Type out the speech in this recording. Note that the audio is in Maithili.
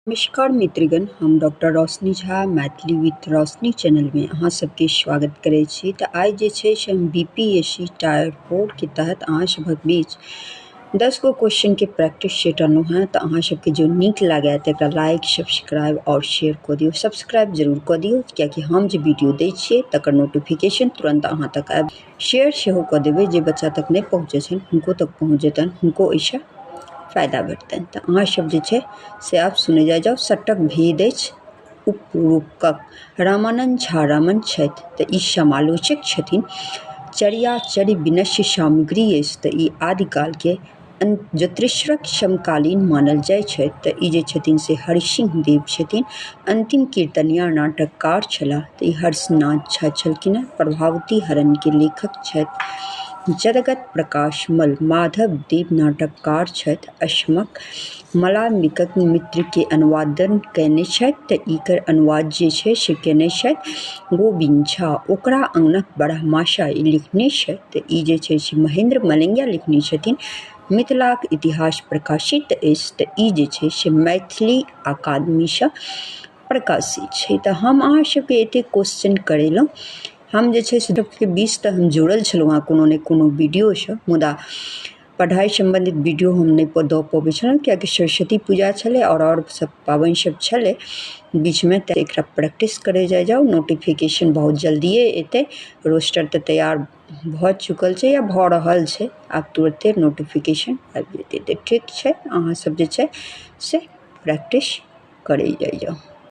नमस्कार मित्रगण, हम डॉक्टर रोशनी झा मैथिली विथ रोशनी चैनल में अहाँ सबके स्वागत करै छी। तऽ आइ जे छै से हम BPSC टायर 4 के तहत अहाँ सभक बीच 10 गो क्वेश्चन के प्रैक्टिस सेट अनलहुँ हैं। तऽ अहाँ सबके जो नीक लागै तकरा लाइक, सब्सक्राइब और शेयर कऽ दियौ। सब्सक्राइब जरूर कऽ दियौ, कियाकि हम जे वीडियो दै छियै तकर नोटिफिकेशन तुरंत अहाँ तक आएब। शेयर सेहो कऽ देबै, जे बच्चा तक नहीं पहुँचे छनि हुनको तक पहुँच जेतनि, हुनको एहिसँ फायदा भेटतनि। तऽ अहाँ सब जे छै से आब सुने जाउ। सटक भेद अछि उपरूपक। रामानंद झा रामन छथि तऽ ई समालोचक छथिन। चर्याचर्य विनश्य सामग्री अछि तऽ ई आदिकालके ज्योतिषक समकालीन मानल जाइ छथि। तऽ ई जे छथिन से हरिसिंह देव छथिन। अंतिम कीर्तनिया नाटककार छलाह तऽ ई हर्षनाथ झा छलखिन हेँ। प्रभावती हरण के लेखक छथि। जगत प्रकाश मल माधव देव नाटककार छथि। अशमक मलामिकक मित्र के अनुवादन कयने छथि तऽ एकर अनुवाद जे छै से कयने छथि गोविंद झा। ओकरा अंगनक बरहमासा ई लिखने छथि तऽ ई जे छै से महेंद्र मलंगिया लिखने छथिन। मिथिलाक इतिहास प्रकाशित अछि तऽ ई जे छै से मैथिली अकादमीसँ प्रकाशित छै। तऽ हम अहाँ सबके एतेक क्वेश्चन करेलहुँ। हम जे छै से सबके बीच तऽ हम जुड़ल छलहुँ हेँ कोनो ने कोनो वीडियोसँ, मुदा पढ़ाई संबंधित वीडियो हम नहीं दऽ पबै छलहुँ, कियाकि सरस्वती पूजा छलै और सब पाबनि सब छलै बीचमे। तऽ एकरा प्रैक्टिस करे जाउ। नोटिफिकेशन बहुत जल्दिए एतै। रोस्टर तऽ तैयार भऽ चुकल छै या भऽ रहल छै, आब तुरंते नोटिफिकेशन आबि जेतै। तऽ ठीक छै, अहाँ सब जे छै से प्रैक्टिस करे जाउ।